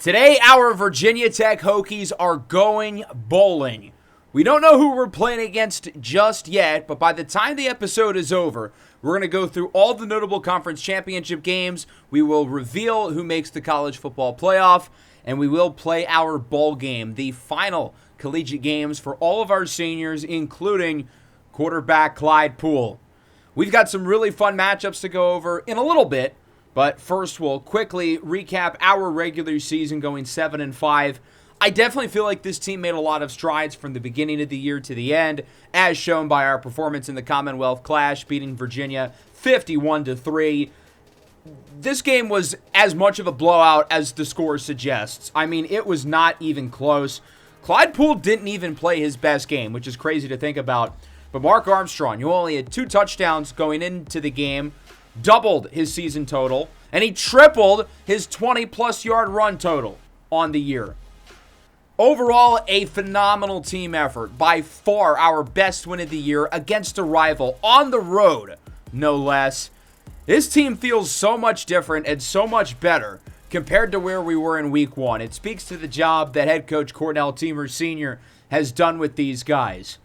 Today, our Virginia Tech Hokies are going bowling. We don't know who we're playing against just yet, but by the time the episode is over, we're going to go through all the notable conference championship games. We will reveal who makes the college football playoff, and we will play our bowl game, the final collegiate games for all of our seniors, including quarterback Clyde Poole. We've got some really fun matchups to go over in a little bit, but first we'll quickly recap our regular season going 7-5. I definitely feel like this team made a lot of strides from the beginning of the year to the end, as shown by our performance in the Commonwealth Clash, beating Virginia 51-3. This game was as much of a blowout as the score suggests. I mean, it was not even close. Clyde Poole didn't even play his best game, which is crazy to think about. But Mark Armstrong, who only had 2 touchdowns going into the game, doubled his season total, and he tripled his 20-plus yard run total on the year. Overall, a phenomenal team effort. By far our best win of the year against a rival on the road, no less. This team feels so much different and so much better compared to where we were in week 1. It speaks to the job that head coach Cornell Teamer Sr. has done with these guys.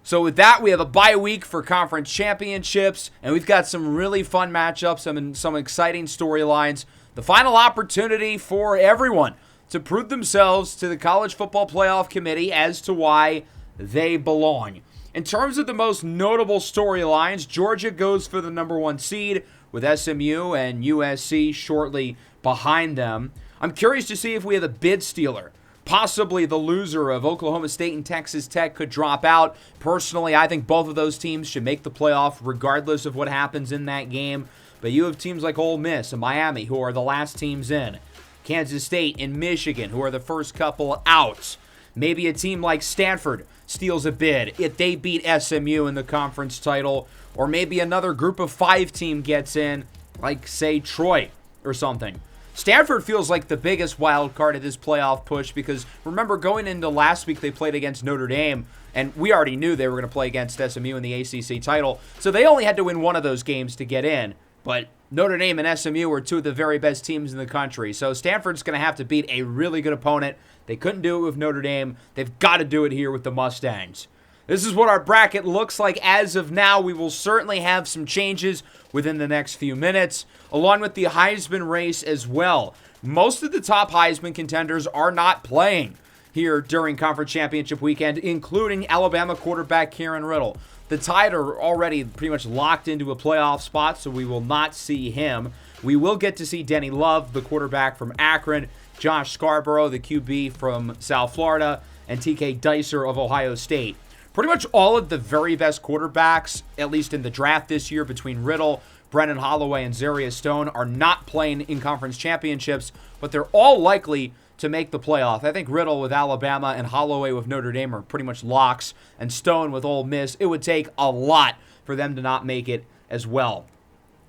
So with that, we have a bye week for conference championships, and we've got some really fun matchups and some exciting storylines. The final opportunity for everyone to prove themselves to the College Football Playoff Committee as to why they belong. In terms of the most notable storylines, Georgia goes for the number 1 seed with SMU and USC shortly behind them. I'm curious to see if we have a bid stealer. Possibly the loser of Oklahoma State and Texas Tech could drop out. Personally, I think both of those teams should make the playoff regardless of what happens in that game. But you have teams like Ole Miss and Miami, who are the last teams in. Kansas State and Michigan, who are the first couple out. Maybe a team like Stanford steals a bid if they beat SMU in the conference title. Or maybe another group of 5 team gets in, like, say, Troy or something. Stanford feels like the biggest wild card of this playoff push because, remember, going into last week, they played against Notre Dame, and we already knew they were going to play against SMU in the ACC title, so they only had to win one of those games to get in. But Notre Dame and SMU were 2 of the very best teams in the country, so Stanford's going to have to beat a really good opponent. They couldn't do it with Notre Dame. They've got to do it here with the Mustangs. This is what our bracket looks like as of now. We will certainly have some changes within the next few minutes, along with the Heisman race as well. Most of the top Heisman contenders are not playing here during Conference Championship weekend, including Alabama quarterback Karen Riddle. The Tide are already pretty much locked into a playoff spot, so we will not see him. We will get to see Denny Love, the quarterback from Akron, Josh Scarborough, the QB from South Florida, and TK Dicer of Ohio State. Pretty much all of the very best quarterbacks, at least in the draft this year, between Riddle, Brennan Holloway, and Zarius Stone, are not playing in conference championships, but they're all likely to make the playoff. I think Riddle with Alabama and Holloway with Notre Dame are pretty much locks, and Stone with Ole Miss. It would take a lot for them to not make it as well.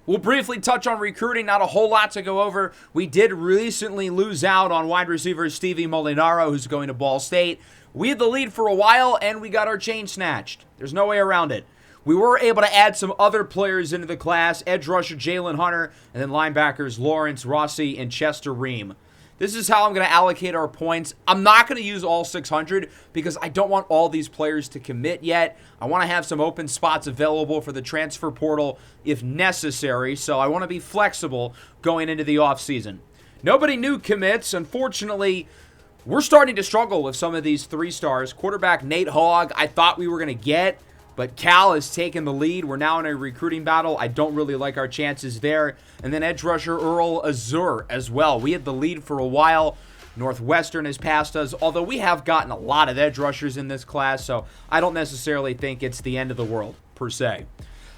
We'll briefly touch on recruiting, not a whole lot to go over. We did recently lose out on wide receiver Stevie Molinaro, who's going to Ball State. We had the lead for a while, and we got our chain snatched. There's no way around it. We were able to add some other players into the class, edge rusher Jalen Hunter, and then linebackers Lawrence Rossi and Chester Ream. This is how I'm going to allocate our points. I'm not going to use all 600 because I don't want all these players to commit yet. I want to have some open spots available for the transfer portal if necessary, so I want to be flexible going into the offseason. Nobody new commits. Unfortunately, we're starting to struggle with some of these 3-stars. Quarterback Nate Hogg, I thought we were going to get, but Cal has taken the lead. We're now in a recruiting battle. I don't really like our chances there. And then edge rusher Earl Azur as well. We had the lead for a while. Northwestern has passed us, although we have gotten a lot of edge rushers in this class, so I don't necessarily think it's the end of the world, per se.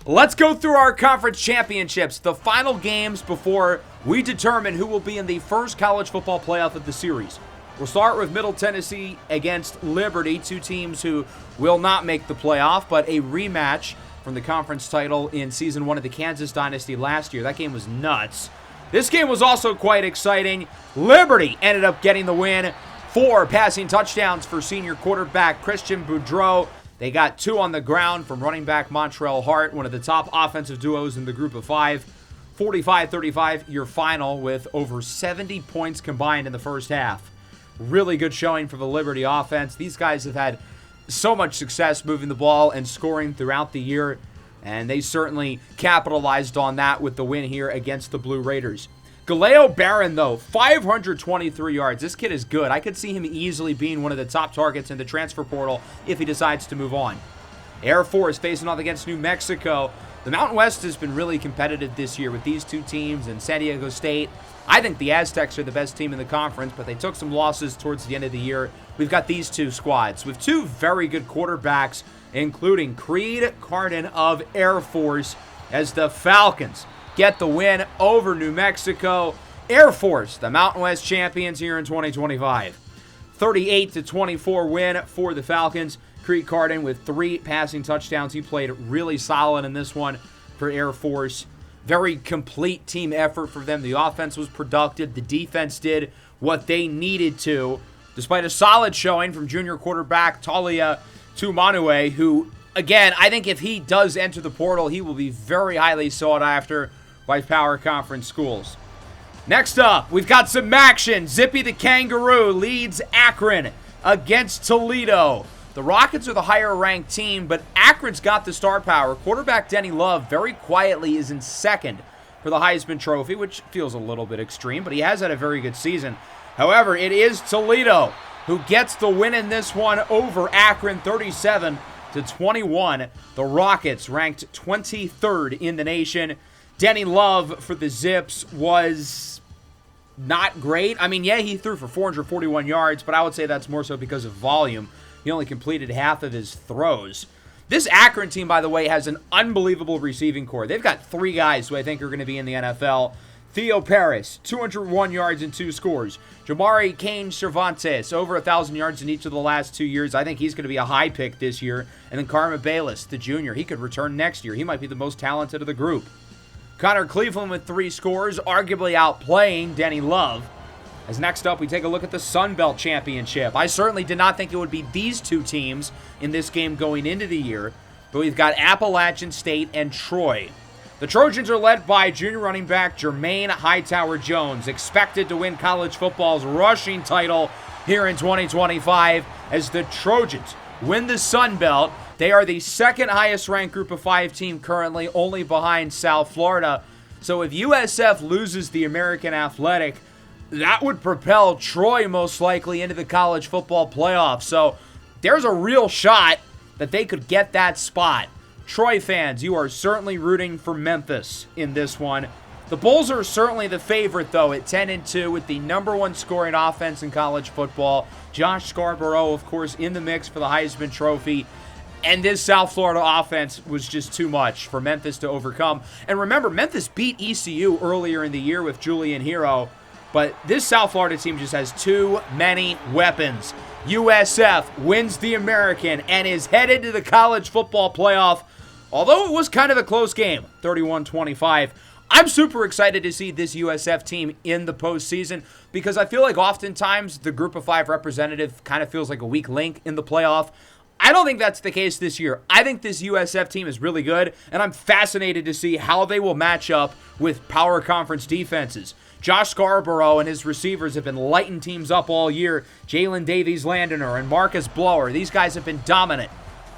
Let's go through our conference championships, the final games before we determine who will be in the first college football playoff of the series. We'll start with Middle Tennessee against Liberty, 2 teams who will not make the playoff, but a rematch from the conference title in Season 1 of the Kansas Dynasty last year. That game was nuts. This game was also quite exciting. Liberty ended up getting the win. 4 passing touchdowns for senior quarterback Christian Boudreaux. They got 2 on the ground from running back Montrell Hart, one of the top offensive duos in the group of 5. 45-35 your final with over 70 points combined in the first half. Really good showing for the Liberty offense. These guys have had so much success moving the ball and scoring throughout the year, and they certainly capitalized on that with the win here against the Blue Raiders. Galeo Barron, though, 523 yards. This kid is good. I could see him easily being one of the top targets in the transfer portal if he decides to move on. Air Force facing off against New Mexico. The Mountain West has been really competitive this year with these two teams and San Diego State. I think the Aztecs are the best team in the conference, but they took some losses towards the end of the year. We've got these two squads with two very good quarterbacks, including Clyde Poole of Air Force, as the Falcons get the win over New Mexico. Air Force, the Mountain West champions here in 2025. 38-24 win for the Falcons. Clyde Poole with 3 passing touchdowns. He played really solid in this one for Air Force. Very complete team effort for them. The offense was productive. The defense did what they needed to, despite a solid showing from junior quarterback Talia Tumanue, who, again, I think if he does enter the portal, he will be very highly sought after by power conference schools. Next up, we've got some action. Zippy the Kangaroo leads Akron against Toledo. The Rockets are the higher-ranked team, but Akron's got the star power. Quarterback Denny Love very quietly is in second for the Heisman Trophy, which feels a little bit extreme, but he has had a very good season. However, it is Toledo who gets the win in this one over Akron, 37-21. The Rockets ranked 23rd in the nation. Denny Love for the Zips was not great. I mean, yeah, he threw for 441 yards, but I would say that's more so because of volume. He only completed half of his throws. This Akron team, by the way, has an unbelievable receiving core. They've got 3 guys who I think are going to be in the NFL. Theo Paris, 201 yards and 2 scores. Jamari Kane Cervantes, over 1,000 yards in each of the last 2 years. I think he's going to be a high pick this year. And then Karma Bayless, the junior. He could return next year. He might be the most talented of the group. Connor Cleveland with 3 scores, arguably outplaying Denny Love. As next up, we take a look at the Sun Belt Championship. I certainly did not think it would be these two teams in this game going into the year, but we've got Appalachian State and Troy. The Trojans are led by junior running back Jermaine Hightower-Jones, expected to win college football's rushing title here in 2025 as the Trojans win the Sun Belt. They are the second highest ranked Group of 5 team currently, only behind South Florida. So if USF loses the American Athletic, that would propel Troy most likely into the college football playoff. So there's a real shot that they could get that spot. Troy fans, you are certainly rooting for Memphis in this one. The Bulls are certainly the favorite, though, at 10-2 with the #1 scoring offense in college football. Josh Scarborough, of course, in the mix for the Heisman Trophy. And this South Florida offense was just too much for Memphis to overcome. And remember, Memphis beat ECU earlier in the year with Julian Hero. But this South Florida team just has too many weapons. USF wins the American and is headed to the college football playoff. Although it was kind of a close game, 31-25. I'm super excited to see this USF team in the postseason because I feel like oftentimes the Group of 5 representative kind of feels like a weak link in the playoff. I don't think that's the case this year. I think this USF team is really good, and I'm fascinated to see how they will match up with power conference defenses. Josh Scarborough and his receivers have been lighting teams up all year. Jalen Davies-Landiner and Marcus Blower, these guys have been dominant.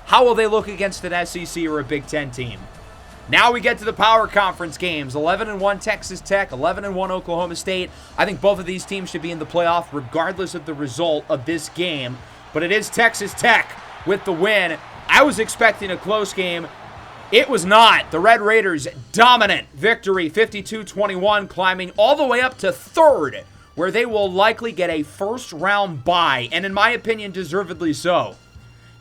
How will they look against an SEC or a Big Ten team? Now we get to the power conference games. 11-1 Texas Tech, 11-1 Oklahoma State. I think both of these teams should be in the playoff regardless of the result of this game. But it is Texas Tech with the win. I was expecting a close game. It was not. The Red Raiders, dominant victory, 52-21, climbing all the way up to 3rd, where they will likely get a first-round bye, and in my opinion, deservedly so.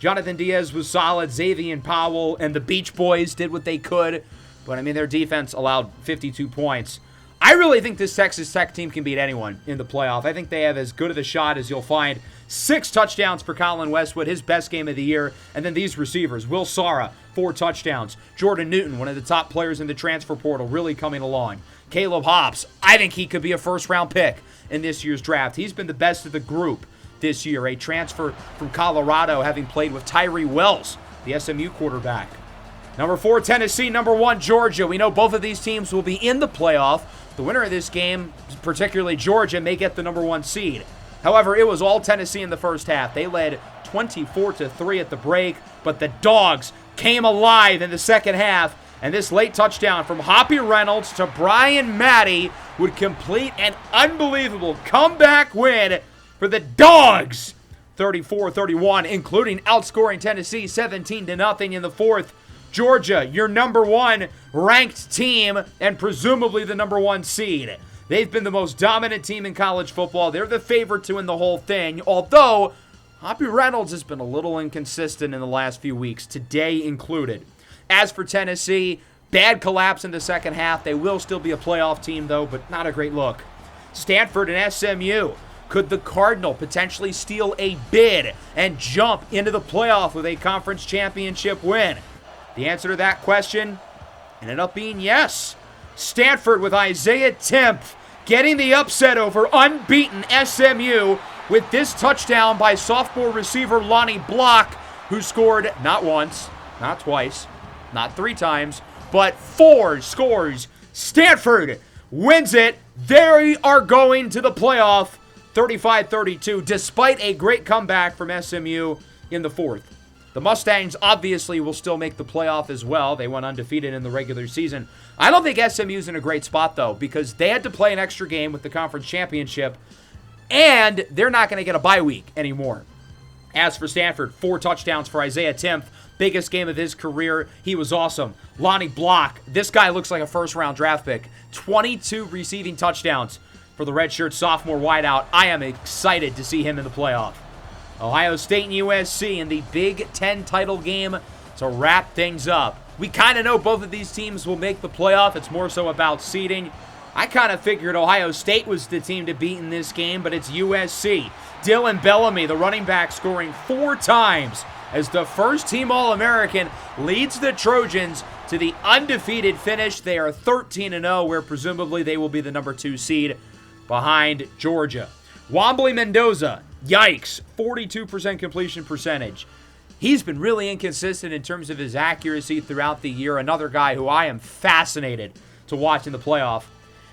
Jonathan Diaz was solid. Xavier Powell and the Beach Boys did what they could, but, I mean, their defense allowed 52 points. I really think this Texas Tech team can beat anyone in the playoff. I think they have as good of a shot as you'll find. 6 touchdowns for Colin Westwood, his best game of the year. And then these receivers, Will Sara, 4 touchdowns. Jordan Newton, one of the top players in the transfer portal, really coming along. Caleb Hobbs, I think he could be a first-round pick in this year's draft. He's been the best of the group this year. A transfer from Colorado, having played with Tyree Wells, the SMU quarterback. Number 4, Tennessee. Number 1, Georgia. We know both of these teams will be in the playoff. The winner of this game, particularly Georgia, may get the number 1 seed. However, it was all Tennessee in the first half. They led 24-3 at the break, but the Dogs came alive in the second half, and this late touchdown from Hoppy Reynolds to Brian Maddie would complete an unbelievable comeback win for the Dogs. 34-31, including outscoring Tennessee 17-0 in the fourth. Georgia, your number 1 ranked team and presumably the number 1 seed. They've been the most dominant team in college football. They're the favorite to win the whole thing, although Hoppy Reynolds has been a little inconsistent in the last few weeks, today included. As for Tennessee, bad collapse in the second half. They will still be a playoff team, though, but not a great look. Stanford and SMU. Could the Cardinal potentially steal a bid and jump into the playoff with a conference championship win? The answer to that question ended up being yes. Stanford with Isaiah Timpf getting the upset over unbeaten SMU with this touchdown by sophomore receiver Lonnie Block, who scored not once, not twice, not 3 times, but 4 scores. Stanford wins it. They are going to the playoff 35-32, despite a great comeback from SMU in the fourth. The Mustangs obviously will still make the playoff as well. They went undefeated in the regular season. I don't think SMU's in a great spot, though, because they had to play an extra game with the conference championship, and they're not going to get a bye week anymore. As for Stanford, 4 touchdowns for Isaiah Timpf. Biggest game of his career. He was awesome. Lonnie Block. This guy looks like a first-round draft pick. 22 receiving touchdowns for the redshirt sophomore wideout. I am excited to see him in the playoff. Ohio State and USC in the Big Ten title game to wrap things up. We kind of know both of these teams will make the playoff. It's more so about seeding. I kind of figured Ohio State was the team to beat in this game, but it's USC. Dylan Bellamy, the running back, scoring 4 times as the first-team All-American, leads the Trojans to the undefeated finish. They are 13-0, where presumably they will be the number 2 seed behind Georgia. Wambly Mendoza, yikes, 42% completion percentage. He's been really inconsistent in terms of his accuracy throughout the year. Another guy who I am fascinated to watch in the playoff.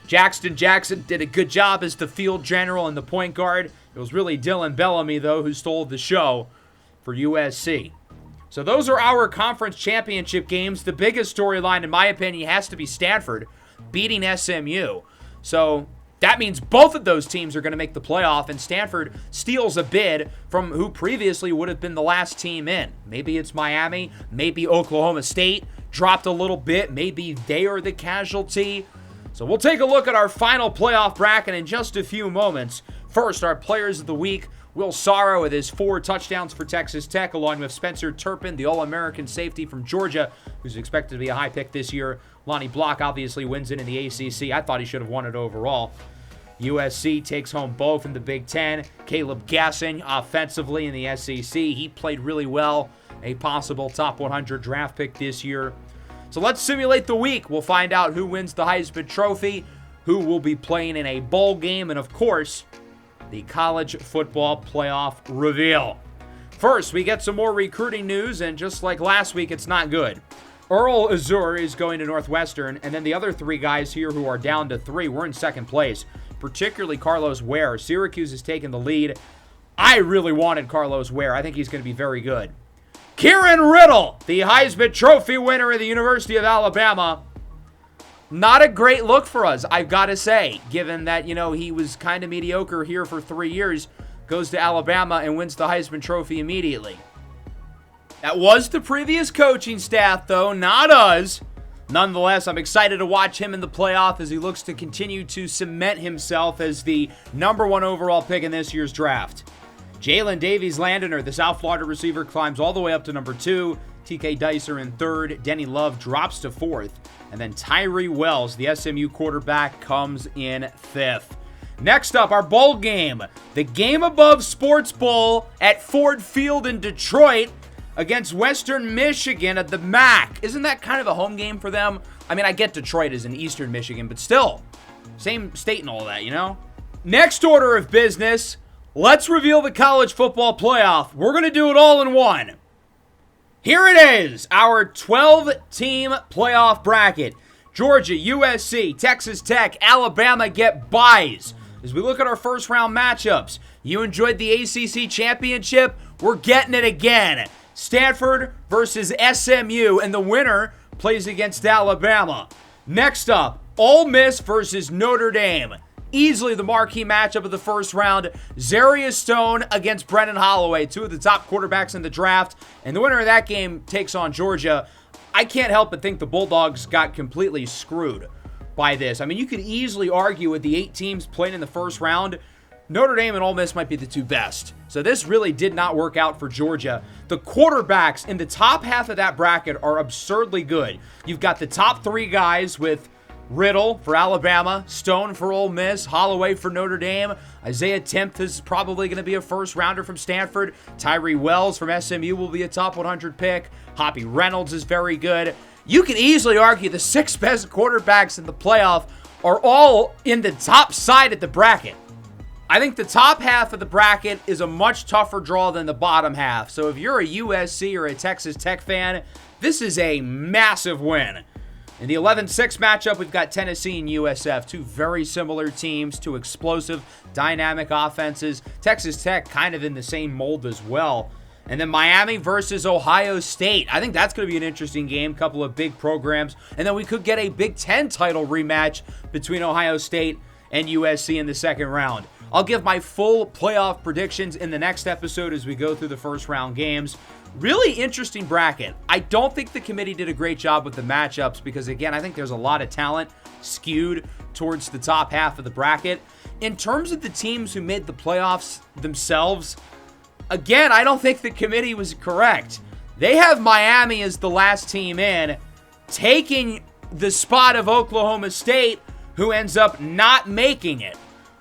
Jackson Jackson did a good job as the field general and the point guard. It was really Dylan Bellamy, though, who stole the show for USC. So those are our conference championship games. The biggest storyline, in my opinion, has to be Stanford beating SMU. So that means both of those teams are going to make the playoff, and Stanford steals a bid from who previously would have been the last team in. Maybe it's Miami, maybe Oklahoma State dropped a little bit, maybe they are the casualty. So we'll take a look at our final playoff bracket in just a few moments. First, our players of the week. Will Sarro with his 4 touchdowns for Texas Tech, along with Spencer Turpin, the All-American safety from Georgia, who's expected to be a high pick this year. Lonnie Block obviously wins it in the ACC. I thought he should have won it overall. USC takes home both in the Big Ten. Caleb Gassing offensively in the SEC. He played really well. A possible top 100 draft pick this year. So let's simulate the week. We'll find out who wins the Heisman Trophy, who will be playing in a bowl game, and of course, the college football playoff reveal. First, we get some more recruiting news, and just like last week, it's not good. Earl Azur is going to Northwestern, and then the other 3 guys here who are down to 3, we're in second place, particularly Carlos Ware. Syracuse has taken the lead. I really wanted Carlos Ware. I think he's going to be very good. Kieran Riddle, the Heisman Trophy winner of the University of Alabama. Not a great look for us, I've got to say, given that, he was kind of mediocre here for 3 years, goes to Alabama and wins the Heisman Trophy immediately. That was the previous coaching staff, though, not us. Nonetheless, I'm excited to watch him in the playoff as he looks to continue to cement himself as the number 1 overall pick in this year's draft. Jalen Davies-Landiner, the South Florida receiver, climbs all the way up to number 2. TK Dicer in 3rd. Denny Love drops to 4th. And then Tyree Wells, the SMU quarterback, comes in 5th. Next up, our bowl game. The GameAbove Sports Bowl at Ford Field in Detroit against Western Michigan at the MAC. Isn't that kind of a home game for them? I mean, I get Detroit is in Eastern Michigan, but still, same state and all that, Next order of business, let's reveal the college football playoff. We're going to do it all in one. Here it is, our 12-team playoff bracket. Georgia, USC, Texas Tech, Alabama get byes. As we look at our first-round matchups, you enjoyed the ACC championship? We're getting it again. Stanford versus SMU, and the winner plays against Alabama. Next up, Ole Miss versus Notre Dame. Easily the marquee matchup of the first round. Zarius Stone against Brendan Holloway, two of the top quarterbacks in the draft. And the winner of that game takes on Georgia. I can't help but think the Bulldogs got completely screwed by this. I mean, you could easily argue with the 8 teams playing in the first round, Notre Dame and Ole Miss might be the 2 best. So this really did not work out for Georgia. The quarterbacks in the top half of that bracket are absurdly good. You've got the top 3 guys with Riddle for Alabama, Stone for Ole Miss, Holloway for Notre Dame. Isaiah Tempth is probably going to be a first-rounder from Stanford. Tyree Wells from SMU will be a top 100 pick. Hoppy Reynolds is very good. You can easily argue the 6 best quarterbacks in the playoff are all in the top side of the bracket. I think the top half of the bracket is a much tougher draw than the bottom half. So if you're a USC or a Texas Tech fan, this is a massive win. In the 11-6 matchup, we've got Tennessee and USF, 2 very similar teams, 2 explosive, dynamic offenses. Texas Tech kind of in the same mold as well. And then Miami versus Ohio State. I think that's going to be an interesting game, couple of big programs. And then we could get a Big Ten title rematch between Ohio State and USC in the second round. I'll give my full playoff predictions in the next episode as we go through the first round games. Really interesting bracket. I don't think the committee did a great job with the matchups because, again, I think there's a lot of talent skewed towards the top half of the bracket. In terms of the teams who made the playoffs themselves, again, I don't think the committee was correct. They have Miami as the last team in, taking the spot of Oklahoma State, who ends up not making it.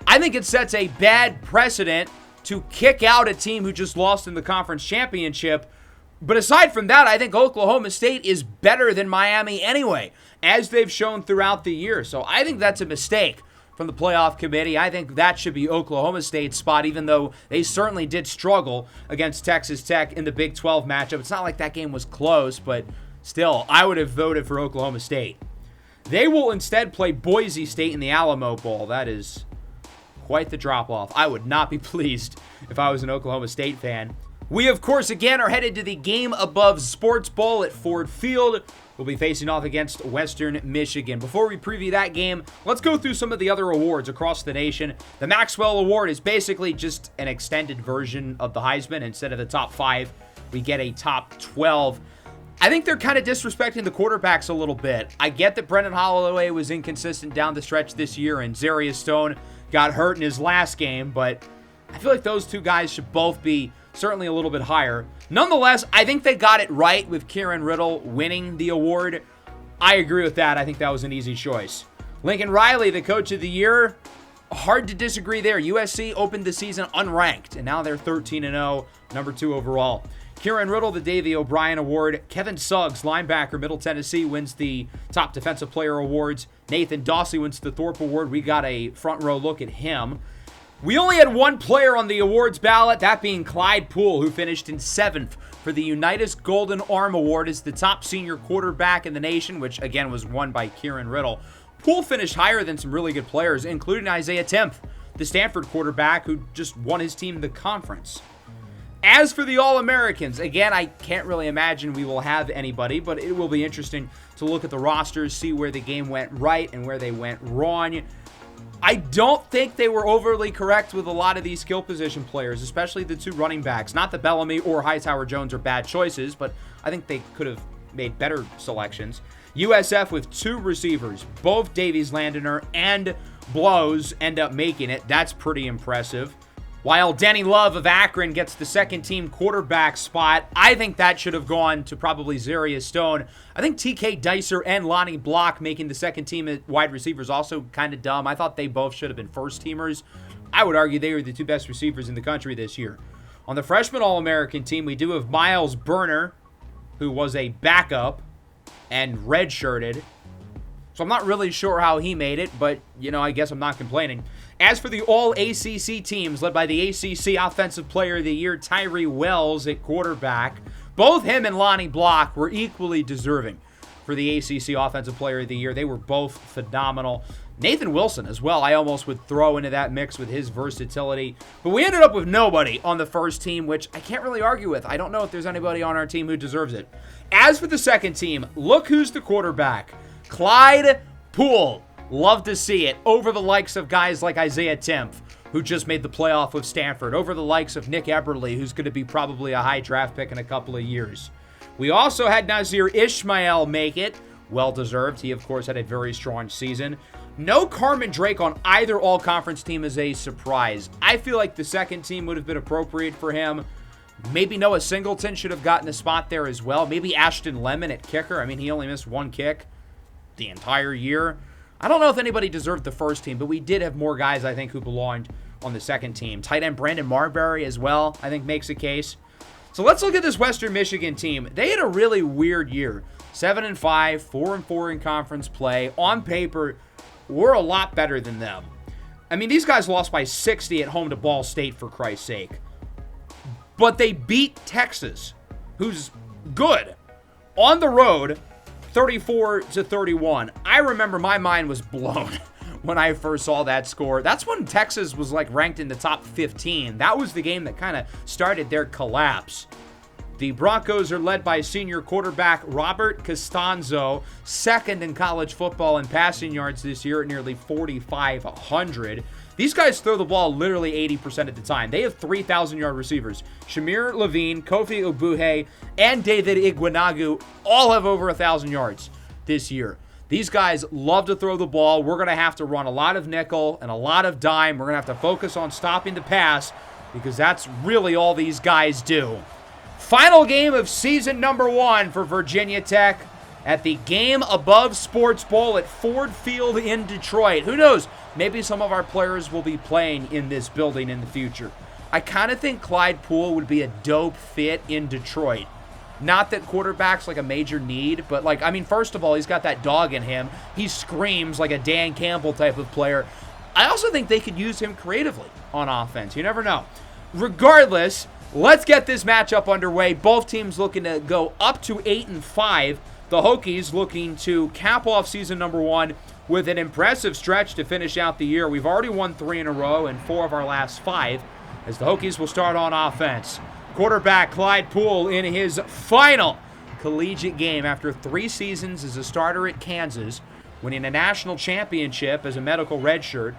I think it sets a bad precedent to kick out a team who just lost in the conference championship. But aside from that, I think Oklahoma State is better than Miami anyway, as they've shown throughout the year. So I think that's a mistake from the playoff committee. I think that should be Oklahoma State's spot, even though they certainly did struggle against Texas Tech in the Big 12 matchup. It's not like that game was close, but still, I would have voted for Oklahoma State. They will instead play Boise State in the Alamo Bowl. That is quite the drop-off. I would not be pleased if I was an Oklahoma State fan. We, of course, again, are headed to the GameAbove Sports Bowl at Ford Field. We'll be facing off against Western Michigan. Before we preview that game, let's go through some of the other awards across the nation. The Maxwell Award is basically just an extended version of the Heisman. Instead of the top 5, we get a top 12. I think they're kind of disrespecting the quarterbacks a little bit. I get that Brendan Holloway was inconsistent down the stretch this year, and Zarius Stone got hurt in his last game, but I feel like those 2 guys should both be certainly a little bit higher. Nonetheless, I think they got it right with Kieran Riddle winning the award. I agree with that. I think that was an easy choice. Lincoln Riley, the coach of the year, hard to disagree there. USC opened the season unranked, and now they're 13-0, number 2 overall. Kieran Riddle, the Davey O'Brien Award. Kevin Suggs, linebacker, Middle Tennessee, wins the Top Defensive Player Awards. Nathan Dawsey wins the Thorpe Award. We got a front row look at him. We only had 1 player on the awards ballot, that being Clyde Poole, who finished in 7th for the Unitas Golden Arm Award as the top senior quarterback in the nation, which again was won by Kieran Riddle. Poole finished higher than some really good players, including Isaiah Tempth, the Stanford quarterback who just won his team the conference. As for the All-Americans, again, I can't really imagine we will have anybody, but it will be interesting to look at the rosters, see where the game went right and where they went wrong. I don't think they were overly correct with a lot of these skill position players, especially the 2 running backs. Not that Bellamy or Hightower Jones are bad choices, but I think they could have made better selections. USF with 2 receivers, both Davies Landiner and Blows end up making it. That's pretty impressive. While Denny Love of Akron gets the second-team quarterback spot, I think that should have gone to probably Zarius Stone. I think TK Dicer and Lonnie Block making the second team at wide receivers also kind of dumb. I thought they both should have been first-teamers. I would argue they were the 2 best receivers in the country this year. On the freshman All-American team, we do have Miles Burner, who was a backup and redshirted. So I'm not really sure how he made it, but, I guess I'm not complaining. As for the All-ACC teams, led by the ACC Offensive Player of the Year, Tyree Wells at quarterback, Both him and Lonnie Block were equally deserving for the ACC Offensive Player of the Year. They were both phenomenal. Nathan Wilson as well, I almost would throw into that mix with his versatility. But we ended up with nobody on the first team, which I can't really argue with. I don't know if there's anybody on our team who deserves it. As for the second team, look who's the quarterback. Clyde Poole. Love to see it. Over the likes of guys like Isaiah Timpf, who just made the playoff with Stanford. Over the likes of Nick Eberle, who's going to be probably a high draft pick in a couple of years. We also had Nazir Ismail make it. Well-deserved. He, of course, had a very strong season. No Carmen Drake on either all-conference team is a surprise. I feel like the second team would have been appropriate for him. Maybe Noah Singleton should have gotten a spot there as well. Maybe Ashton Lemon at kicker. I mean, he only missed one kick the entire year. I don't know if anybody deserved the first team, but we did have more guys, I think, who belonged on the second team. Tight end Brandon Marbury as well, I think, makes a case. So let's look at this Western Michigan team. They had a really weird year. 7-5, 4-4 in conference play. On paper, we're a lot better than them. I mean, these guys lost by 60 at home to Ball State, for Christ's sake. But they beat Texas, who's good, on the road, 34-31. I remember my mind was blown when I first saw that score. That's when Texas was like ranked in the top 15. That was the game that kind of started their collapse. The Broncos are led by senior quarterback Robert Costanzo, second in college football in passing yards this year at nearly 4,500. These guys throw the ball literally 80% of the time. They have 3,000-yard receivers. Shamir Levine, Kofi Ubuhe, and David Iguanagu all have over 1,000 yards this year. These guys love to throw the ball. We're going to have to run a lot of nickel and a lot of dime. We're going to have to focus on stopping the pass because that's really all these guys do. Final game of season number 1 for Virginia Tech at the GameAbove Sports Bowl at Ford Field in Detroit. Who knows? Maybe some of our players will be playing in this building in the future. I kind of think Clyde Poole would be a dope fit in Detroit. Not that quarterback's like a major need, but like, I mean, first of all, he's got that dog in him. He screams like a Dan Campbell type of player. I also think they could use him creatively on offense. You never know. Regardless, let's get this matchup underway. Both teams looking to go up to 8-5. The Hokies looking to cap off season number 1 with an impressive stretch to finish out the year. We've already won 3 in a row and 4 of our last 5 as the Hokies will start on offense. Quarterback Clyde Poole in his final collegiate game after 3 seasons as a starter at Kansas, winning a national championship as a medical redshirt,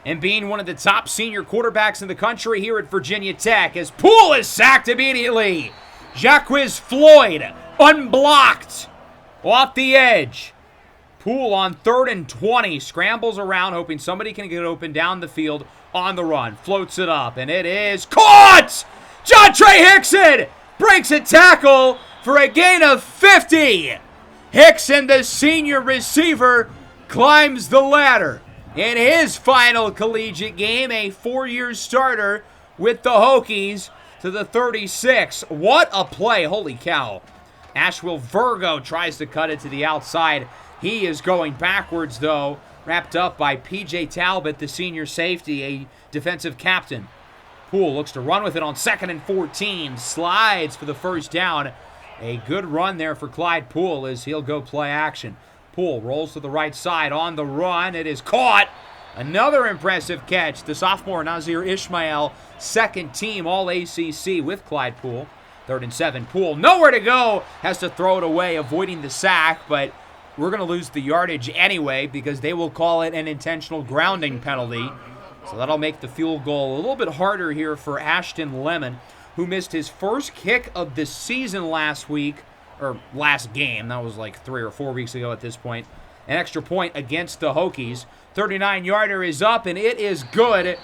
and being one of the top senior quarterbacks in the country here at Virginia Tech as Poole is sacked immediately. Jacquizz Floyd unblocked off the edge. Poole on 3rd and 20 scrambles around hoping somebody can get open down the field on the run. Floats it up and it is caught! John Trey Hickson breaks a tackle for a gain of 50. Hickson, the senior receiver, climbs the ladder. In his final collegiate game, a 4-year starter with the Hokies to the 36. What a play. Holy cow. Ashwell Virgo tries to cut it to the outside. He is going backwards, though, wrapped up by P.J. Talbot, the senior safety, a defensive captain. Poole looks to run with it on 2nd and 14. Slides for the first down. A good run there for Clyde Poole as he'll go play action. Poole rolls to the right side on the run. It is caught. Another impressive catch. The sophomore Nazir Ismail, second team All-ACC with Clyde Poole. 3rd and 7. Poole nowhere to go. Has to throw it away, avoiding the sack, but we're going to lose the yardage anyway because they will call it an intentional grounding penalty. So that'll make the field goal a little bit harder here for Ashton Lemon, who missed his first kick of the season last week, or last game. That was like 3 or 4 weeks ago at this point. An extra point against the Hokies. 39-yarder is up, and it is good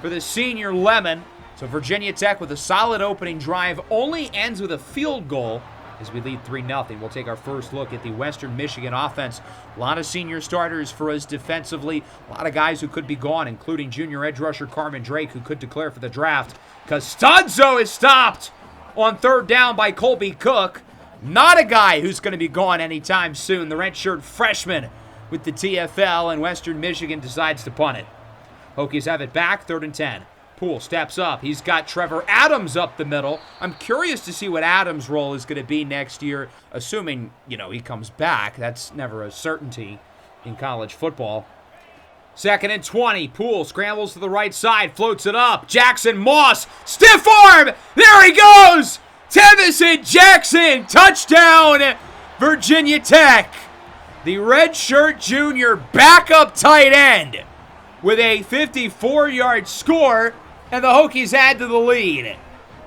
for the senior Lemon. So Virginia Tech with a solid opening drive only ends with a field goal as we lead 3-0. We'll take our first look at the Western Michigan offense. A lot of senior starters for us defensively. A lot of guys who could be gone, including junior edge rusher Carmen Drake, who could declare for the draft. Costanzo is stopped on 3rd down by Colby Cook. Not a guy who's going to be gone anytime soon. The redshirt freshman with the TFL, and Western Michigan decides to punt it. Hokies have it back, 3rd and 10. Poole steps up. He's got Trevor Adams up the middle. I'm curious to see what Adams' role is going to be next year, assuming, he comes back. That's never a certainty in college football. 2nd and 20. Poole scrambles to the right side, floats it up. Jackson Moss, stiff arm. There he goes. Tevison Jackson, touchdown, Virginia Tech. The redshirt junior backup tight end with a 54-yard score, and the Hokies add to the lead.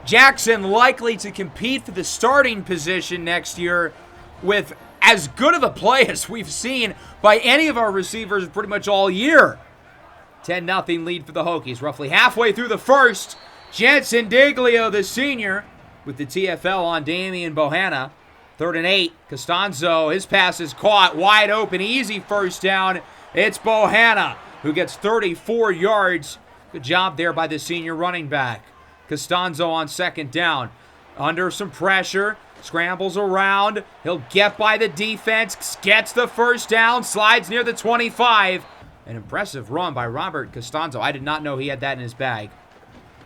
Jackson likely to compete for the starting position next year with as good of a play as we've seen by any of our receivers pretty much all year. 10-0 lead for the Hokies. Roughly halfway through the first, Jensen Diglio, the senior, with the TFL on Damian Bohanna. 3rd and 8. Costanzo, his pass is caught. Wide open, easy first down. It's Bohanna who gets 34 yards. Good job there by the senior running back. Costanzo on 2nd down. Under some pressure. Scrambles around. He'll get by the defense. Gets the first down. Slides near the 25. An impressive run by Robert Costanzo. I did not know he had that in his bag.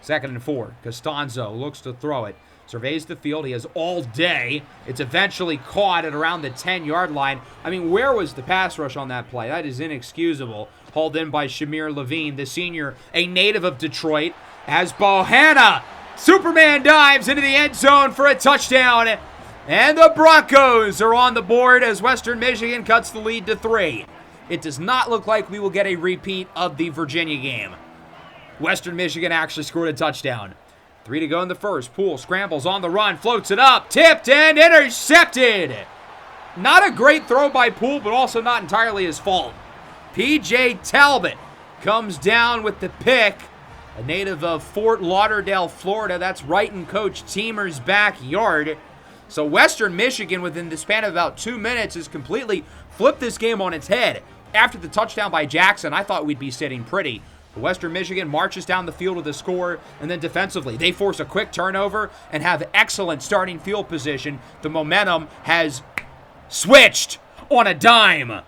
2nd and 4. Costanzo looks to throw it. Surveys the field. He has all day. It's eventually caught at around the 10-yard line. I mean, where was the pass rush on that play? That is inexcusable. Hauled in by Shamir Levine, the senior, a native of Detroit, as Bohanna Superman dives into the end zone for a touchdown. And the Broncos are on the board as Western Michigan cuts the lead to 3. It does not look like we will get a repeat of the Virginia game. Western Michigan actually scored a touchdown. 3 to go in the first. Poole scrambles on the run, floats it up, tipped and intercepted. Not a great throw by Poole, but also not entirely his fault. P.J. Talbot comes down with the pick. A native of Fort Lauderdale, Florida. That's right in Coach Teamer's backyard. So Western Michigan, within the span of about 2 minutes, has completely flipped this game on its head. After the touchdown by Jackson, I thought we'd be sitting pretty. But Western Michigan marches down the field with a score, and then defensively, they force a quick turnover and have excellent starting field position. The momentum has switched on a dime.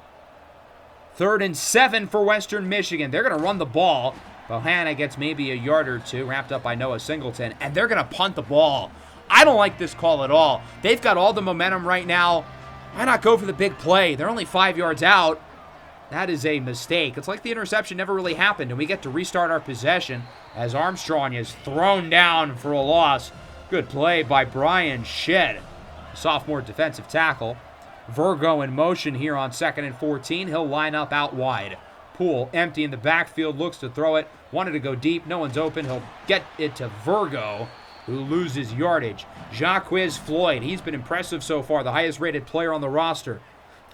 3rd and 7 for Western Michigan. They're going to run the ball. Bohanna gets maybe a yard or two, wrapped up by Noah Singleton, and they're going to punt the ball. I don't like this call at all. They've got all the momentum right now. Why not go for the big play? They're only 5 yards out. That is a mistake. It's like the interception never really happened, and we get to restart our possession as Armstrong is thrown down for a loss. Good play by Brian Shedd, sophomore defensive tackle. Virgo in motion here on 2nd and 14. He'll line up out wide. Poole empty in the backfield, looks to throw it. Wanted to go deep. No one's open. He'll get it to Virgo, who loses yardage. Jacquez Floyd, he's been impressive so far, the highest rated player on the roster.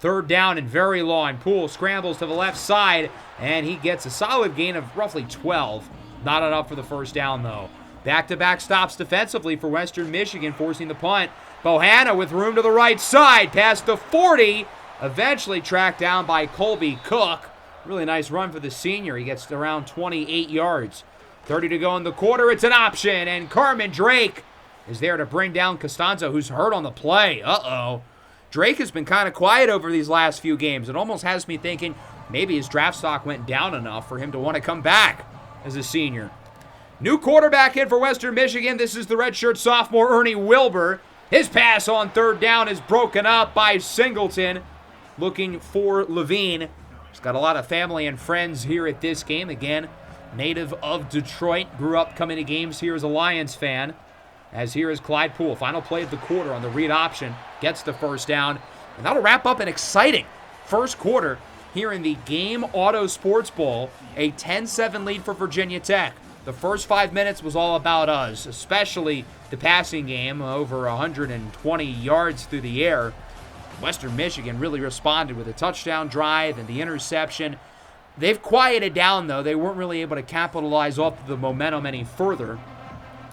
3rd down and very long. Poole scrambles to the left side, and he gets a solid gain of roughly 12. Not enough for the first down, though. Back-to-back stops defensively for Western Michigan, forcing the punt. Bohanna with room to the right side, past the 40. Eventually tracked down by Colby Cook. Really nice run for the senior. He gets around 28 yards. 30 to go in the quarter. It's an option, and Carmen Drake is there to bring down Costanzo, who's hurt on the play. Uh-oh. Drake has been kind of quiet over these last few games. It almost has me thinking maybe his draft stock went down enough for him to want to come back as a senior. New quarterback in for Western Michigan. This is the redshirt sophomore Ernie Wilbur. His pass on 3rd down is broken up by Singleton, looking for Levine. He's got a lot of family and friends here at this game. Again, native of Detroit, grew up coming to games here as a Lions fan. As here is Clyde Poole. Final play of the quarter on the read option. Gets the first down. And that'll wrap up an exciting first quarter here in the Game Auto Sports Bowl. A 10-7 lead for Virginia Tech. The first 5 minutes was all about us, especially the passing game, over 120 yards through the air. Western Michigan really responded with a touchdown drive and the interception. They've quieted down, though. They weren't really able to capitalize off the momentum any further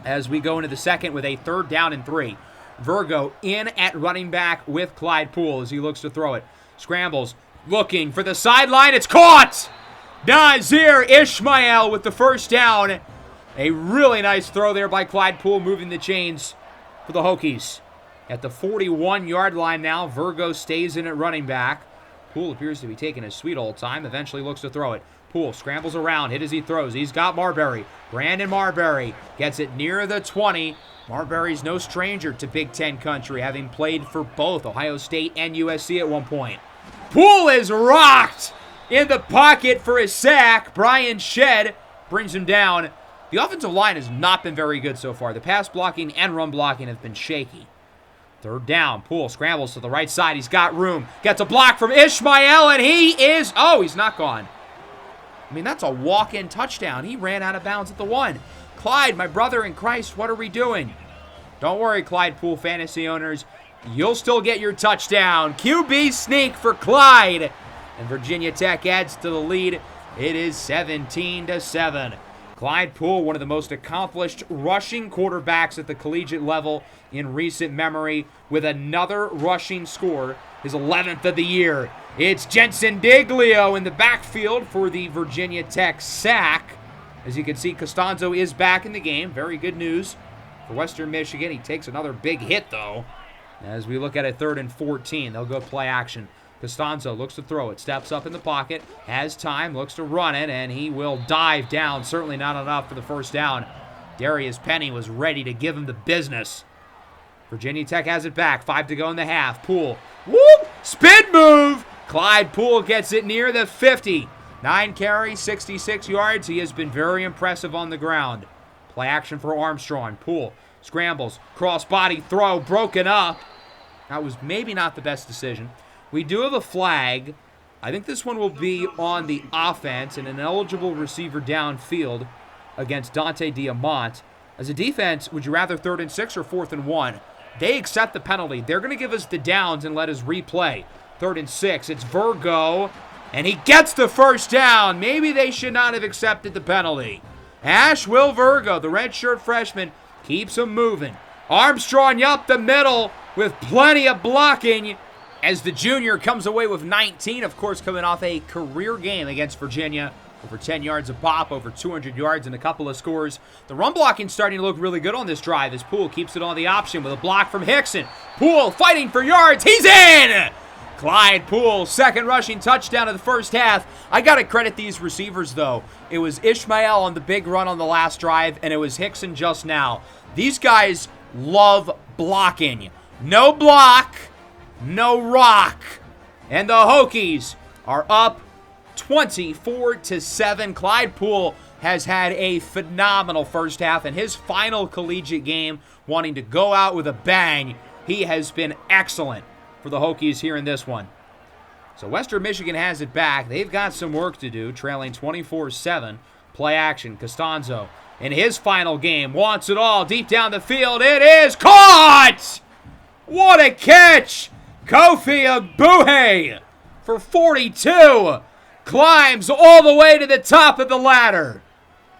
as we go into the second with a 3rd down and 3. Virgo in at running back with Clyde Poole as he looks to throw it. Scrambles, looking for the sideline. It's caught! Nazir Ishmael with the first down. A really nice throw there by Clyde Poole, moving the chains for the Hokies. At the 41-yard line now, Virgo stays in at running back. Poole appears to be taking his sweet old time, eventually looks to throw it. Poole scrambles around, hit as he throws. He's got Marbury. Brandon Marbury gets it near the 20. Marbury's no stranger to Big Ten country, having played for both Ohio State and USC at one point. Poole is rocked in the pocket for a sack. Brian Shedd brings him down. The offensive line has not been very good so far. The pass blocking and run blocking have been shaky. Third down. Poole scrambles to the right side. He's got room. Gets a block from Ishmael, and he's not gone. I mean, that's a walk-in touchdown. He ran out of bounds at the 1. Clyde, my brother in Christ, what are we doing? Don't worry, Clyde Poole fantasy owners. You'll still get your touchdown. QB sneak for Clyde. And Virginia Tech adds to the lead. It is 17-7. Clyde Poole, one of the most accomplished rushing quarterbacks at the collegiate level in recent memory, with another rushing score, his 11th of the year. It's Jensen Diglio in the backfield for the Virginia Tech sack. As you can see, Costanzo is back in the game. Very good news for Western Michigan. He takes another big hit, though. As we look at a 3rd and 14, they'll go play action. Costanzo looks to throw it, steps up in the pocket, has time, looks to run it, and he will dive down. Certainly not enough for the first down. Darius Penny was ready to give him the business. Virginia Tech has it back. 5 to go in the half. Poole, whoop, spin move. Clyde Poole gets it near the 50. 9 carries, 66 yards. He has been very impressive on the ground. Play action for Armstrong. Poole scrambles, cross-body throw, broken up. That was maybe not the best decision. We do have a flag. I think this one will be on the offense and an eligible receiver downfield against Dante Diamont. As a defense, would you rather 3rd and 6 or 4th and 1? They accept the penalty. They're going to give us the downs and let us replay. 3rd and 6. It's Virgo, and he gets the first down. Maybe they should not have accepted the penalty. Ashwill Virgo, the redshirt freshman, keeps him moving. Armstrong up the middle with plenty of blocking as the junior comes away with 19, of course, coming off a career game against Virginia. Over 10 yards a pop, over 200 yards and a couple of scores. The run blocking starting to look really good on this drive as Poole keeps it on the option with a block from Hickson. Poole fighting for yards. He's in! Clyde Poole, 2nd rushing touchdown of the first half. I got to credit these receivers, though. It was Ishmael on the big run on the last drive, and it was Hickson just now. These guys love blocking. No block, no rock. And the Hokies are up 24-7. Clyde Poole has had a phenomenal first half. In his final collegiate game, wanting to go out with a bang, he has been excellent for the Hokies here in this one. So Western Michigan has it back. They've got some work to do, trailing 24-7. Play action. Costanzo in his final game wants it all deep down the field. It is caught! What a catch! Kofi Abuhe for 42. Climbs all the way to the top of the ladder.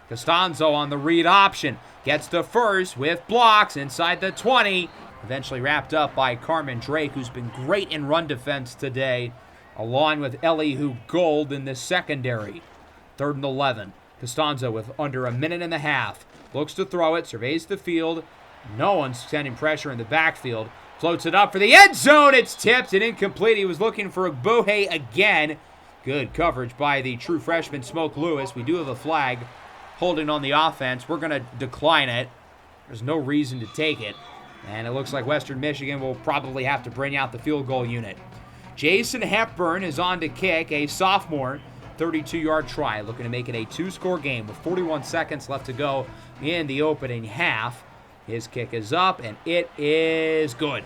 Costanzo on the read option. Gets the first with blocks inside the 20. Eventually wrapped up by Carmen Drake, who's been great in run defense today, along with Elihu Gold in the secondary. 3rd and 11. Costanzo with under a minute and a half. Looks to throw it, surveys the field. No one's sending pressure in the backfield. Floats it up for the end zone. It's tipped and incomplete. He was looking for Abuhe again. Good coverage by the true freshman, Smoke Lewis. We do have a flag holding on the offense. We're going to decline it. There's no reason to take it. And it looks like Western Michigan will probably have to bring out the field goal unit. Jason Hepburn is on to kick, a sophomore, 32-yard try, looking to make it a 2-score game with 41 seconds left to go in the opening half. His kick is up, and it is good.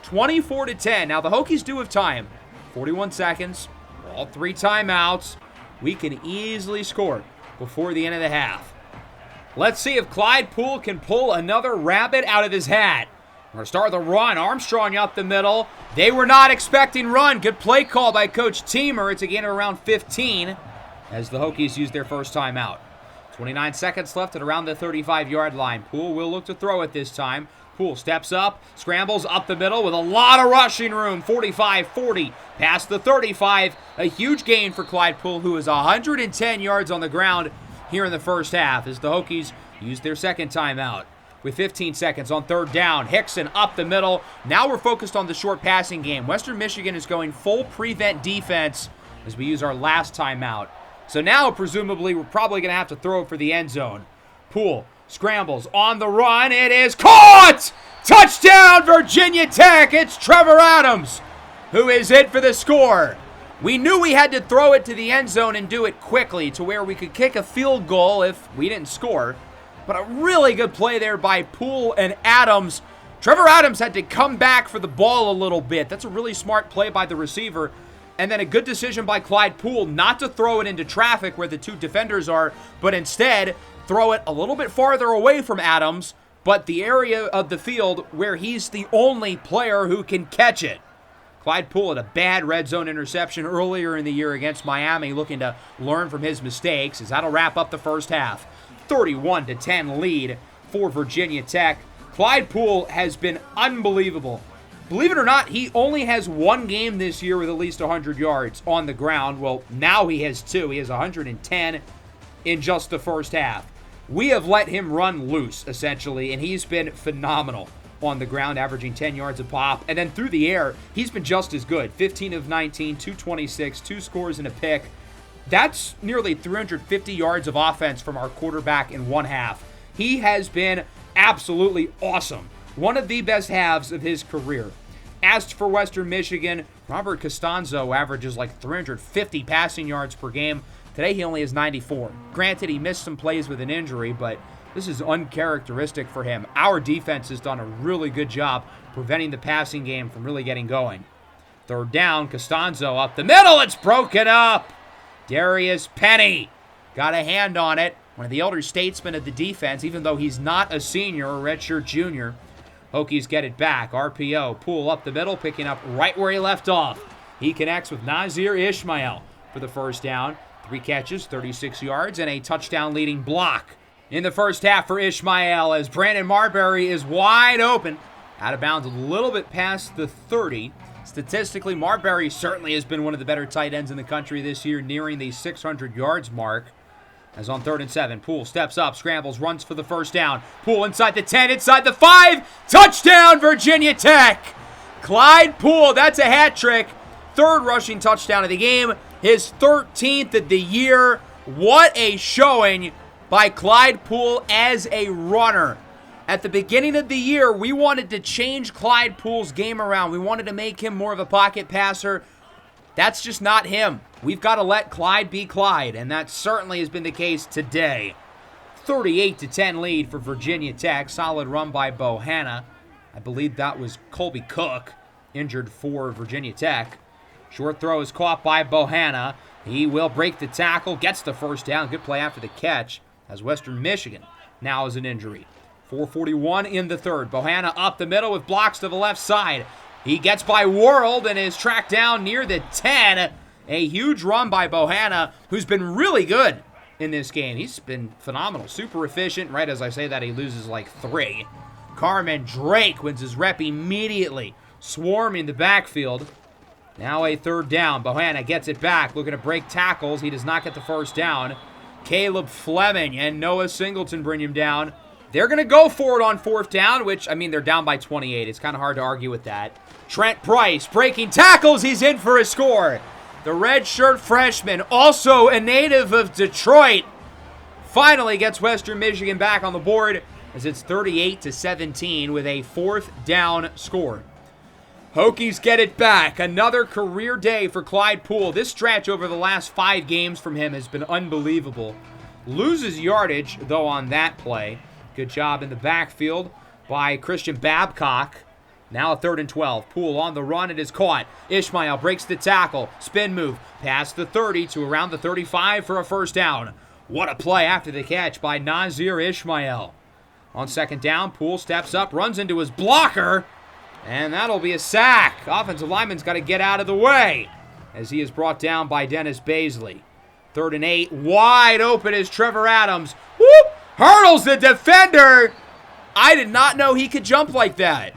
24-10. Now, the Hokies do have time. 41 seconds. All 3 timeouts. We can easily score before the end of the half. Let's see if Clyde Poole can pull another rabbit out of his hat. We're going to start the run. Armstrong up the middle. They were not expecting run. Good play call by Coach Teamer. It's a gain of around 15 as the Hokies use their first timeout. 29 seconds left at around the 35-yard line. Poole will look to throw it this time. Poole steps up, scrambles up the middle with a lot of rushing room. 45-40, past the 35. A huge gain for Clyde Poole, who is 110 yards on the ground here in the first half as the Hokies use their second timeout. With 15 seconds on 3rd down, Hickson up the middle. Now we're focused on the short passing game. Western Michigan is going full prevent defense as we use our last timeout. So now, presumably, we're probably going to have to throw it for the end zone. Poole scrambles on the run. It is caught! Touchdown, Virginia Tech! It's Trevor Adams who is in for the score. We knew we had to throw it to the end zone and do it quickly to where we could kick a field goal if we didn't score. But a really good play there by Poole and Adams. Trevor Adams had to come back for the ball a little bit. That's a really smart play by the receiver. And then a good decision by Clyde Poole not to throw it into traffic where the two defenders are, but instead throw it a little bit farther away from Adams, but the area of the field where he's the only player who can catch it. Clyde Poole had a bad red zone interception earlier in the year against Miami, looking to learn from his mistakes, as that'll wrap up the first half. 31-10 lead for Virginia Tech. Clyde Poole has been unbelievable. Believe it or not, he only has one game this year with at least 100 yards on the ground. Well, now he has two. He has 110 in just the first half. We have let him run loose, essentially, and he's been phenomenal on the ground, averaging 10 yards a pop. And then through the air, he's been just as good. 15 of 19, 226, 2 scores and a pick. That's nearly 350 yards of offense from our quarterback in one half. He has been absolutely awesome. One of the best halves of his career. As for Western Michigan, Robert Costanzo averages like 350 passing yards per game. Today he only has 94. Granted, he missed some plays with an injury, but this is uncharacteristic for him. Our defense has done a really good job preventing the passing game from really getting going. Third down, Costanzo up the middle. It's broken up. Darius Penny got a hand on it. One of the elder statesmen of the defense, even though he's not a senior or redshirt junior. Hokies get it back. RPO, Poole up the middle, picking up right where he left off. He connects with Nazir Ishmael for the first down. 3 catches, 36 yards, and a touchdown-leading block in the first half for Ishmael as Brandon Marbury is wide open. Out of bounds a little bit past the 30. Statistically, Marbury certainly has been one of the better tight ends in the country this year, nearing the 600 yards mark. As on 3rd and 7, Poole steps up, scrambles, runs for the first down. Poole inside the 10, inside the 5. Touchdown, Virginia Tech! Clyde Poole, that's a hat trick. 3rd rushing touchdown of the game. His 13th of the year. What a showing by Clyde Poole as a runner. At the beginning of the year, we wanted to change Clyde Poole's game around. We wanted to make him more of a pocket passer. That's just not him. We've got to let Clyde be Clyde, and that certainly has been the case today. 38-10 lead for Virginia Tech. Solid run by Bohanna. I believe that was Colby Cook, injured for Virginia Tech. Short throw is caught by Bohanna. He will break the tackle, gets the first down. Good play after the catch, as Western Michigan now is an injury. 4:41 in the third. Bohanna up the middle with blocks to the left side. He gets by World and is tracked down near the 10. A huge run by Bohanna, who's been really good in this game. He's been phenomenal, super efficient. Right as I say that, he loses like 3. Carmen Drake wins his rep immediately, swarming the backfield. Now a 3rd down. Bohanna gets it back, looking to break tackles. He does not get the first down. Caleb Fleming and Noah Singleton bring him down. They're going to go for it on 4th down, which, I mean, they're down by 28. It's kind of hard to argue with that. Trent Price breaking tackles. He's in for a score. The redshirt freshman, also a native of Detroit, finally gets Western Michigan back on the board as it's 38-17 with a 4th down score. Hokies get it back. Another career day for Clyde Poole. This stretch over the last 5 games from him has been unbelievable. Loses yardage, though, on that play. Good job in the backfield by Christian Babcock. Now a 3rd and 12. Poole on the run. It is caught. Ishmael breaks the tackle. Spin move. Past the 30 to around the 35 for a first down. What a play after the catch by Nazir Ishmael. On 2nd down, Poole steps up, runs into his blocker, and that'll be a sack. Offensive lineman's got to get out of the way as he is brought down by Dennis Baisley. 3rd and 8. Wide open is Trevor Adams. Whoop! Hurdles the defender. I did not know he could jump like that.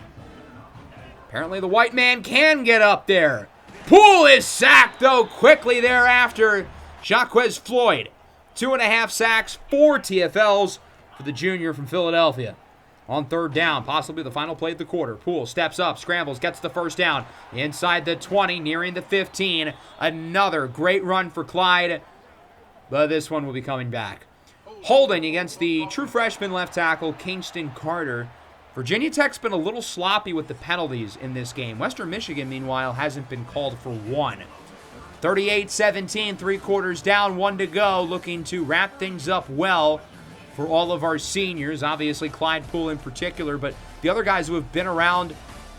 Apparently the white man can get up there. Poole is sacked, though, quickly thereafter. Jaquez Floyd, 2.5 sacks, 4 TFLs for the junior from Philadelphia. On 3rd down, possibly the final play of the quarter. Poole steps up, scrambles, gets the first down. Inside the 20, nearing the 15. Another great run for Clyde. but this one will be coming back. Holding against the true freshman left tackle, Kingston Carter. Virginia Tech's been a little sloppy with the penalties in this game. Western Michigan, meanwhile, hasn't been called for one. 38-17, 3 quarters down, 1 to go. Looking to wrap things up well for all of our seniors. Obviously, Clyde Poole in particular, but the other guys who have been around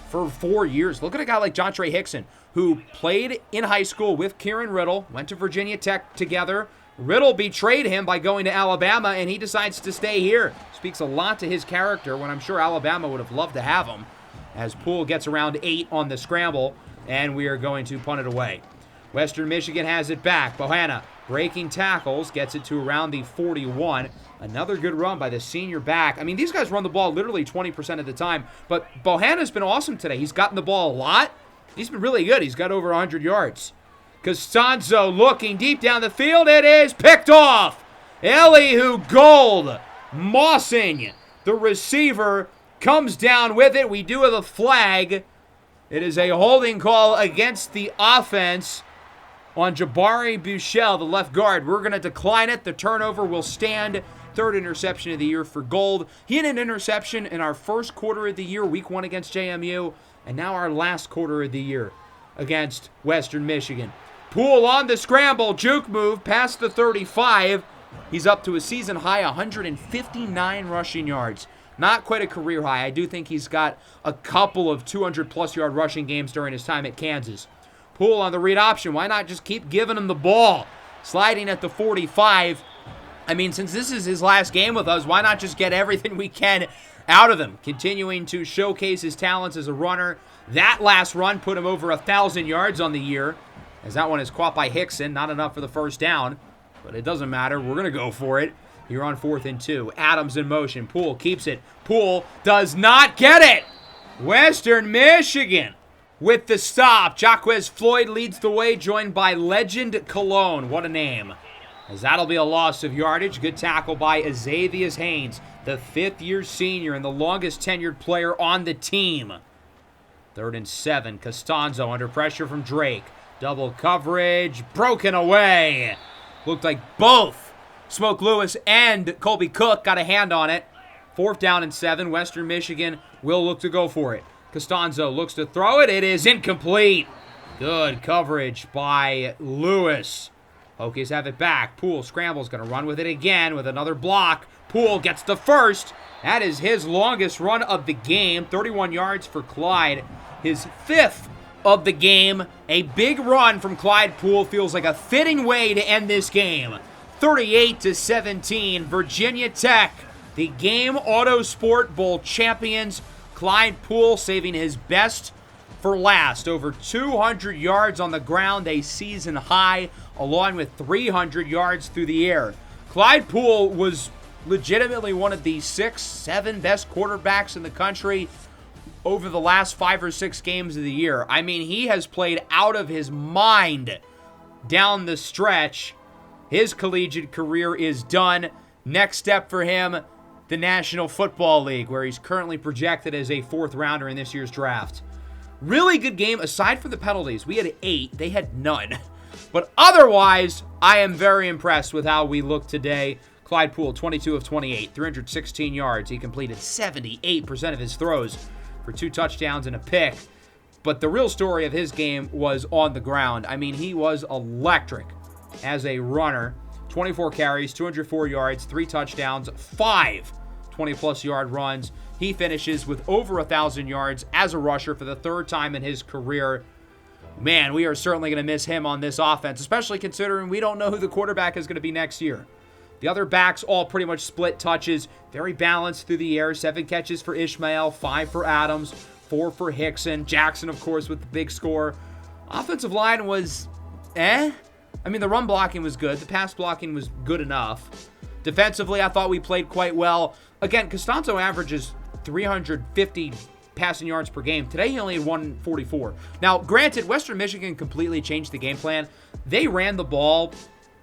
for 4 years. Look at a guy like Jontre Hickson, who played in high school with Kieran Riddle, went to Virginia Tech together. Riddle betrayed him by going to Alabama, and he decides to stay here. Speaks a lot to his character, when I'm sure Alabama would have loved to have him, as Poole gets around 8 on the scramble, and we are going to punt it away. Western Michigan has it back. Bohanna breaking tackles, gets it to around the 41. Another good run by the senior back. I mean, these guys run the ball literally 20% of the time, but Bohanna's been awesome today. He's gotten the ball a lot. He's been really good. He's got over 100 yards. Costanzo looking deep down the field. It is picked off. Elihu Gold mossing the receiver, comes down with it. We do have a flag. It is a holding call against the offense on Jabari Buechele, the left guard. We're going to decline it. The turnover will stand. 3rd interception of the year for Gold. He had an interception in our first quarter of the year, week 1 against JMU, and now our last quarter of the year against Western Michigan. Poole on the scramble, juke move past the 35. He's up to a season high 159 rushing yards. Not quite a career high. I do think he's got a couple of 200-plus yard rushing games during his time at Kansas. Poole on the read option. Why not just keep giving him the ball? Sliding at the 45. I mean, since this is his last game with us, why not just get everything we can out of him? Continuing to showcase his talents as a runner. That last run put him over 1,000 yards on the year, as that one is caught by Hickson. Not enough for the first down, but it doesn't matter. We're going to go for it. Here on 4th and 2. Adams in motion. Poole keeps it. Poole does not get it. Western Michigan with the stop. Jaquez Floyd leads the way, joined by Legend Cologne. What a name. As that'll be a loss of yardage. Good tackle by Azavius Haynes, the 5th-year senior and the longest tenured player on the team. 3rd and 7. Costanzo under pressure from Drake. Double coverage. Broken away. Looked like both Smoke Lewis and Colby Cook got a hand on it. 4th down and 7. Western Michigan will look to go for it. Costanzo looks to throw it. It is incomplete. Good coverage by Lewis. Hokies have it back. Poole scrambles, going to run with it again with another block. Poole gets the first. That is his longest run of the game. 31 yards for Clyde. His 5th of the game. A big run from Clyde Poole feels like a fitting way to end this game. 38-17, Virginia Tech, the Game Auto Sport Bowl champions. Clyde Poole saving his best for last. Over 200 yards on the ground, a season high, along with 300 yards through the air. Clyde Poole was legitimately one of the 6, 7 best quarterbacks in the country over the last 5 or 6 games of the year. I mean, he has played out of his mind down the stretch. His collegiate career is done. Next step for him, the National Football League, where he's currently projected as a 4th rounder in this year's draft. Really good game, aside from the penalties. We had 8, they had none. But otherwise, I am very impressed with how we look today. Clyde Poole, 22 of 28, 316 yards. He completed 78% of his throws for 2 touchdowns and a pick. But the real story of his game was on the ground. I mean, he was electric as a runner. 24 carries, 204 yards, 3 touchdowns, 5 20-plus yard runs. He finishes with over 1,000 yards as a rusher for the 3rd time in his career. Man, we are certainly going to miss him on this offense, especially considering we don't know who the quarterback is going to be next year. The other backs all pretty much split touches, very balanced through the air. 7 catches for Ishmael, 5 for Adams, 4 for Hickson. Jackson, of course, with the big score. Offensive line was I mean, the run blocking was good. The pass blocking was good enough. Defensively, I thought we played quite well. Again, Costanzo averages 350 passing yards per game. Today, he only had 144. Now, granted, Western Michigan completely changed the game plan. They ran the ball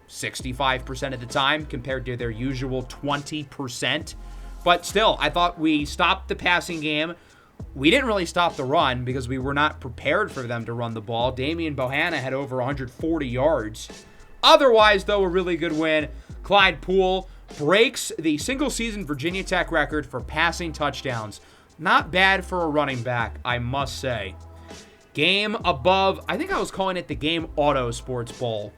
65% of the time compared to their usual 20%. But still, I thought we stopped the passing game. We didn't really stop the run because we were not prepared for them to run the ball. Damian Bohanna had over 140 yards Otherwise, though, a really good win. Clyde Poole breaks the single-season Virginia Tech record for passing touchdowns. Not bad for a running back, I must say. GameAbove, I think I was calling it the Game Auto Sports Bowl.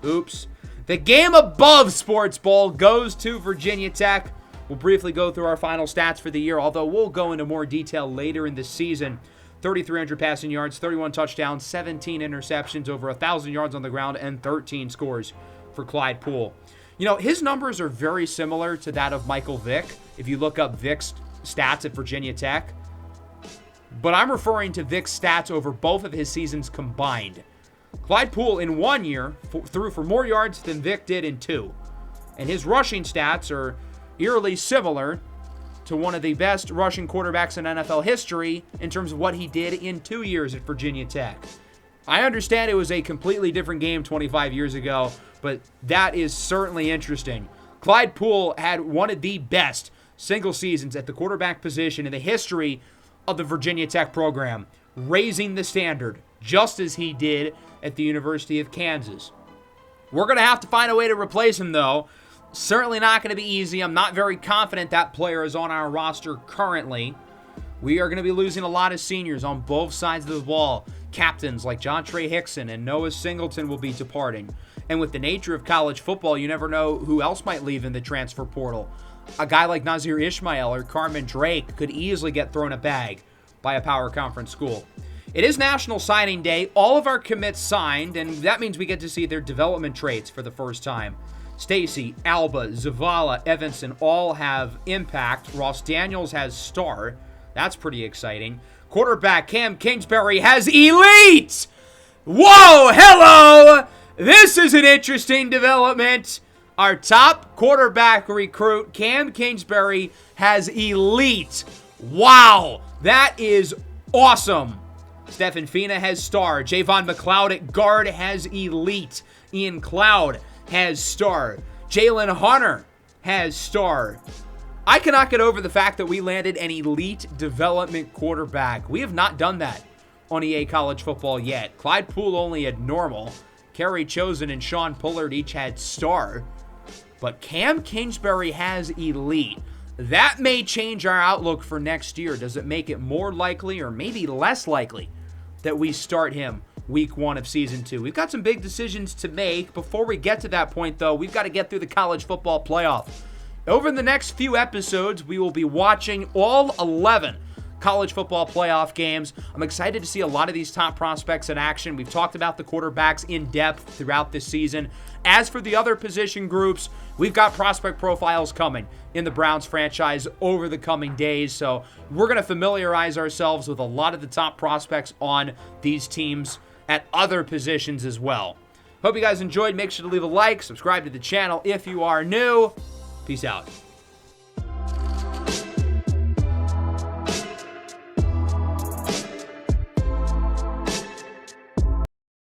Oops. The GameAbove Sports Bowl goes to Virginia Tech. We'll briefly go through our final stats for the year, although we'll go into more detail later in the season. 3,300 passing yards, 31 touchdowns, 17 interceptions, over 1,000 yards on the ground, and 13 scores for Clyde Poole. You know, his numbers are very similar to that of Michael Vick, if you look up Vick's stats at Virginia Tech. But I'm referring to Vick's stats over both of his seasons combined. Clyde Poole in 1 year threw for more yards than Vick did in 2. And his rushing stats are eerily similar to one of the best rushing quarterbacks in NFL history in terms of what he did in 2 years at Virginia Tech. I understand it was a completely different game 25 years ago, but that is certainly interesting. Clyde Poole had one of the best single seasons at the quarterback position in the history of the Virginia Tech program, raising the standard just as he did at the University of Kansas. We're going to have to find a way to replace him, though. Certainly not going to be easy. I'm not very confident that player is on our roster currently. We are going to be losing a lot of seniors on both sides of the ball. Captains like John Trey Hickson and Noah Singleton will be departing. And with the nature of college football, you never know who else might leave in the transfer portal. A guy like Nazir Ishmael or Carmen Drake could easily get thrown a bag by a power conference school. It is National Signing Day. All of our commits signed, and that means we get to see their development traits for the first time. Stacy, Alba, Zavala, Evanson all have impact. Ross Daniels has star. That's pretty exciting. Quarterback Cam Kingsbury has elite! Whoa, hello! This is an interesting development. Our top quarterback recruit, Cam Kingsbury, has elite. Wow, that is awesome. Stephen Fina has star. Javon McLeod at guard has elite. Ian Cloud has star. Jalen Hunter has star. I cannot get over the fact that we landed an elite development quarterback. We have not done that on EA College Football yet. Clyde Poole only had normal. Kerry Chosen and Sean Pullard each had star. But Cam Kingsbury has elite. That may change our outlook for next year. Does it make it more likely or maybe less likely that we start him week 1 of season 2? We've got some big decisions to make. Before we get to that point, though, we've got to get through the college football playoff. Over the next few episodes, we will be watching all 11 college football playoff games. I'm excited to see a lot of these top prospects in action. We've talked about the quarterbacks in depth throughout this season. As for the other position groups, we've got prospect profiles coming in the Browns franchise over the coming days. So we're going to familiarize ourselves with a lot of the top prospects on these teams at other positions as well. Hope you guys enjoyed. Make sure to leave a like, subscribe to the channel if you are new. Peace out.